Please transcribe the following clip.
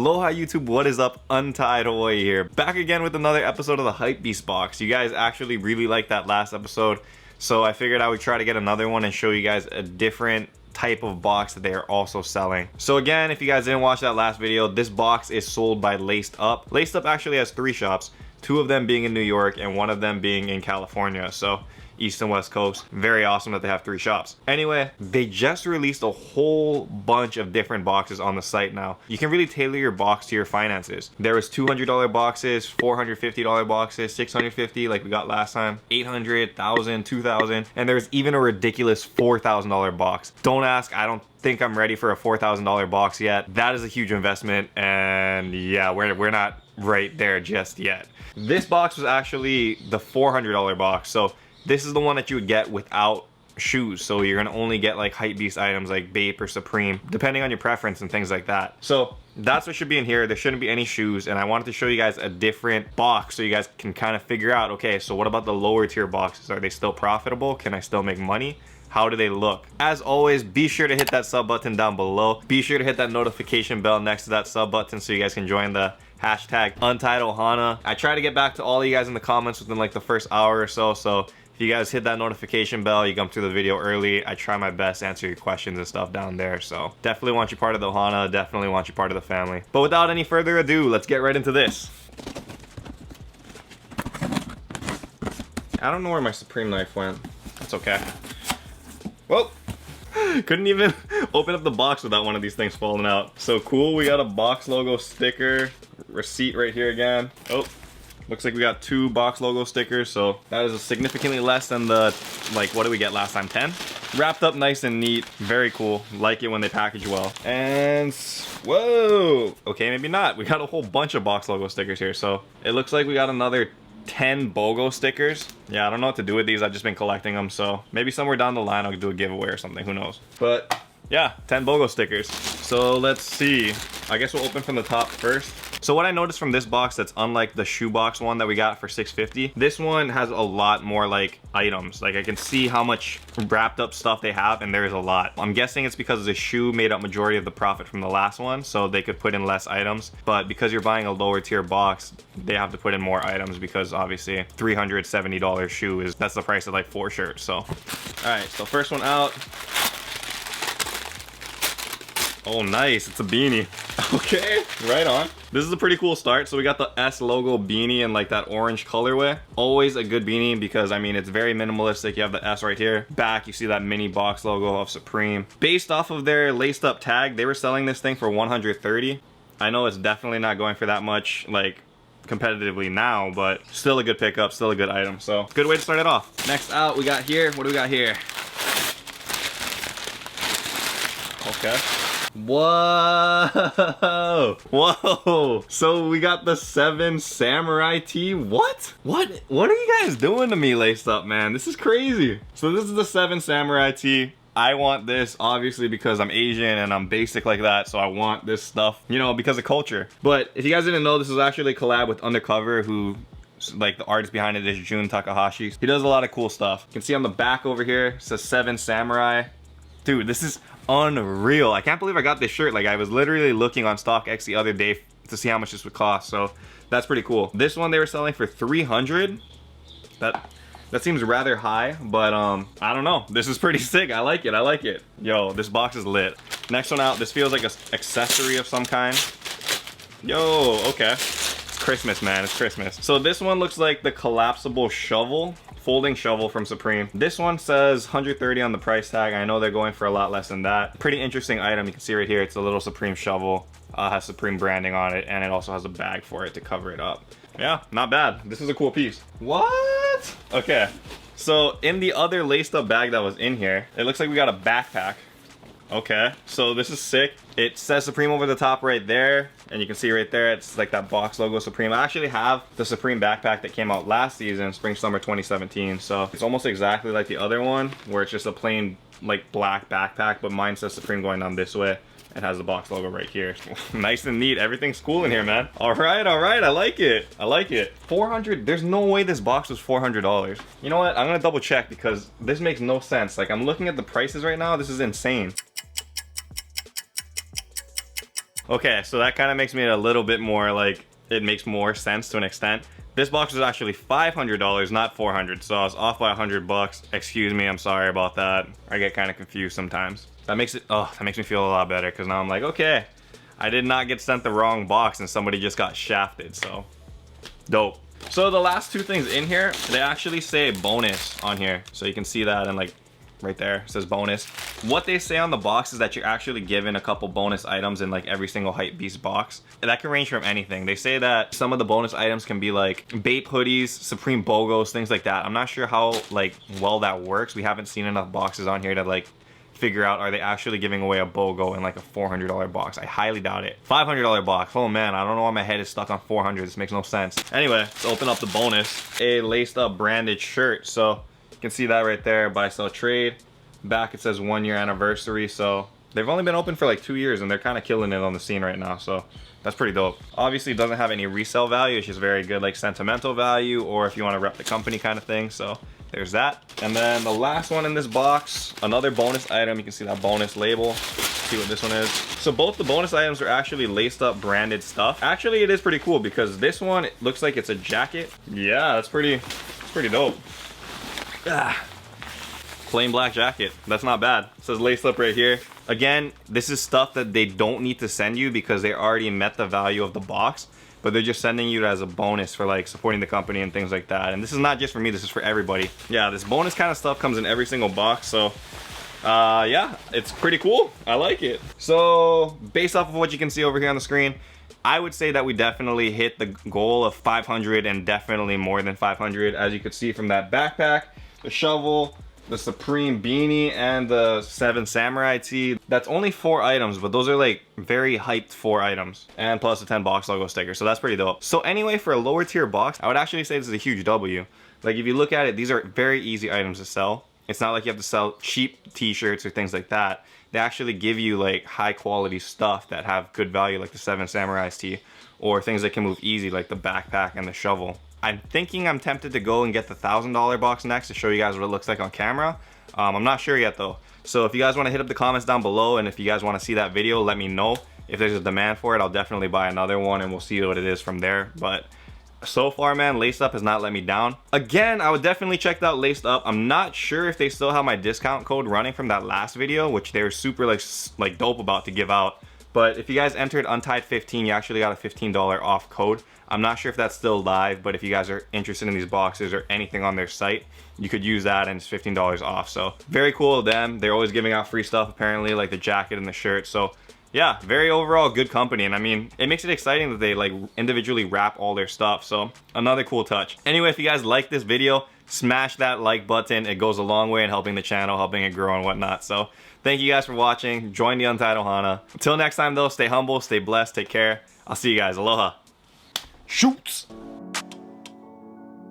Aloha YouTube, what is up? Untied Hawaii here. Back again with another episode of the Hypebeast box. You guys actually really liked that last episode, so I figured I would try to get another one and show you guys a different type of box that they are also selling. So again, if you guys didn't watch that last video, this box is sold by Laced Up. Laced Up actually has 3 shops, 2 of them being in New York and 1 of them being in California. So East and West Coast. Very awesome that they have 3 shops. Anyway, they just released a whole bunch of different boxes on the site now. You can really tailor your box to your finances. There was $200 boxes, $450 boxes, $650 like we got last time, $800, $1,000, $2,000, and there's even a ridiculous $4,000 box. Don't ask, I don't think I'm ready for a $4,000 box yet. That is a huge investment, and yeah, we're not right there just yet. This box was actually the $400 box, so this is the one that you would get without shoes. So you're gonna only get like Hypebeast items like Bape or Supreme, depending on your preference and things like that. So that's what should be in here. There shouldn't be any shoes, and I wanted to show you guys a different box so you guys can kind of figure out, okay, so what about the lower tier boxes? Are they still profitable? Can I still make money? How do they look? As always, be sure to hit that sub button down below. Be sure to hit that notification bell next to that sub button so you guys can join the hashtag Untied Ohana. I try to get back to all of you guys in the comments within like the first hour or so. So if you guys hit that notification bell, you come through the video early. I try my best to answer your questions and stuff down there. So definitely want you part of the Ohana. Definitely want you part of the family. But without any further ado, let's get right into this. I don't know where my Supreme knife went. That's okay. Well, couldn't even open up the box without one of these things falling out. So cool, we got a box logo sticker, receipt right here again. Oh, looks like we got 2 box logo stickers, so that is significantly less than the, like, what did we get last time, 10? Wrapped up nice and neat, very cool. Like it when they package well. And, whoa, okay, maybe not. We got a whole bunch of box logo stickers here, so it looks like we got another 10 BOGO stickers. Yeah, I don't know what to do with these. I've just been collecting them, so maybe somewhere down the line I'll do a giveaway or something, who knows. But yeah, 10 BOGO stickers. So let's see, I guess we'll open from the top first. So what I noticed from this box that's unlike the shoebox one that we got for $650, this one has a lot more like items. Like I can see how much wrapped up stuff they have, and there's a lot. I'm guessing it's because the shoe made up majority of the profit from the last one, so they could put in less items. But because you're buying a lower tier box, they have to put in more items because obviously $370 shoe that's the price of like 4 shirts. So all right, so first one out. Oh nice, it's a beanie. Okay, right on. This is a pretty cool start. So we got the S logo beanie in like that orange colorway. Always a good beanie because I mean it's very minimalistic. You have the S right here. Back you see that mini box logo of Supreme. Based off of their laced up tag, they were selling this thing for $130. I know it's definitely not going for that much like competitively now, but still a good pickup, still a good item. So good way to start it off. Next out we got here, what do we got here? Okay. Whoa, whoa. So we got the 7 Samurai tee. What are you guys doing to me, Laced Up, man? This is crazy. So this is the 7 Samurai tee. I want this obviously because I'm Asian and I'm basic like that, so I want this stuff, you know, because of culture. But if you guys didn't know, this is actually a collab with Undercover, who like the artist behind it is Jun Takahashi. He does a lot of cool stuff. You can see on the back over here, it says 7 Samurai. Dude, this is unreal. I can't believe I got this shirt. Like I was literally looking on StockX the other day to see how much this would cost, so that's pretty cool. This one they were selling for $300. That seems rather high, but I don't know. This is pretty sick. I like it. I like it. Yo, this box is lit. Next one out. This feels like an accessory of some kind. Yo, okay. It's Christmas, man. It's Christmas. So this one looks like the collapsible shovel. Folding shovel from Supreme. This one says $130 on the price tag. I know they're going for a lot less than that. Pretty interesting item. You can see right here, it's a little Supreme shovel. Has Supreme branding on it, and it also has a bag for it to cover it up. Yeah, not bad. This is a cool piece. What? Okay, so in the other laced up bag that was in here, it looks like we got a backpack. Okay, so this is sick. It says Supreme over the top right there, and you can see right there, it's like that box logo Supreme. I actually have the Supreme backpack that came out last season, spring summer 2017. So it's almost exactly like the other one, where it's just a plain like black backpack, but mine says Supreme going down this way. It has the box logo right here. Nice and neat. Everything's cool in here, man. All right, all right. I like it. I like it. 400. There's no way this box was $400. You know what? I'm gonna double check because this makes no sense. Like I'm looking at the prices right now. This is insane. Okay, so that kind of makes me a little bit more like, it makes more sense to an extent. This box was actually $500, not $400, so I was off by $100. Excuse me, I'm sorry about that. I get kind of confused sometimes. That makes me feel a lot better, because now I'm like, okay, I did not get sent the wrong box and somebody just got shafted, so dope. So the last two things in here, they actually say bonus on here, so you can see that, and like right there it says bonus. What they say on the box is that you're actually given a couple bonus items in like every single Hypebeast box. And that can range from anything. They say that some of the bonus items can be like Bape hoodies, Supreme BOGOs, things like that. I'm not sure how like well that works. We haven't seen enough boxes on here to like figure out, are they actually giving away a BOGO in like a $400 box? I highly doubt it. $500 box, oh man, I don't know why my head is stuck on 400. This makes no sense. Anyway, let's open up the bonus. A laced up branded shirt. So you can see that right there, buy, sell, trade. Back it says 1 year anniversary, so they've only been open for like 2 years and they're kind of killing it on the scene right now, so that's pretty dope. Obviously it doesn't have any resale value, it's just very good like sentimental value, or if you want to rep the company kind of thing, so there's that. And then the last one in this box, another bonus item. You can see that bonus label. Let's see what this one is. So both the bonus items are actually laced up branded stuff. Actually, it is pretty cool because this one, it looks like it's a jacket. Yeah, that's pretty dope. Ah. Plain black jacket, that's not bad. It says laced up right here. Again, this is stuff that they don't need to send you because they already met the value of the box, but they're just sending you as a bonus for like supporting the company and things like that. And this is not just for me, this is for everybody. Yeah, this bonus kind of stuff comes in every single box, so yeah, it's pretty cool. I like it. So based off of what you can see over here on the screen, I would say that we definitely hit the goal of 500 and definitely more than 500. As you could see from that backpack, the shovel, the Supreme beanie, and the 7 Samurai tee. That's only 4 items, but those are like very hyped 4 items. And plus the 10 box logo sticker, so that's pretty dope. So anyway, for a lower tier box, I would actually say this is a huge W. Like if you look at it, these are very easy items to sell. It's not like you have to sell cheap t-shirts or things like that. They actually give you like high quality stuff that have good value, like the 7 Samurai tee, or things that can move easy like the backpack and the shovel. I'm thinking I'm tempted to go and get the $1,000 box next to show you guys what it looks like on camera. I'm not sure yet though. So if you guys want to hit up the comments down below, and if you guys want to see that video, let me know. If there's a demand for it, I'll definitely buy another one and we'll see what it is from there. But so far, man, Laced Up has not let me down. Again, I would definitely check out Laced Up. I'm not sure if they still have my discount code running from that last video, which they were super like dope about to give out. But if you guys entered Untied15, you actually got a $15 off code. I'm not sure if that's still live, but if you guys are interested in these boxes or anything on their site, you could use that and it's $15 off. So very cool of them. They're always giving out free stuff apparently, like the jacket and the shirt. So yeah, very overall good company. And I mean, it makes it exciting that they like individually wrap all their stuff. So another cool touch. Anyway, if you guys like this video, smash that like button. It goes a long way in helping the channel, helping it grow and whatnot. So thank you guys for watching. Join the Untied Ohana. Until next time though, stay humble, stay blessed, take care. I'll see you guys. Aloha. Shoots.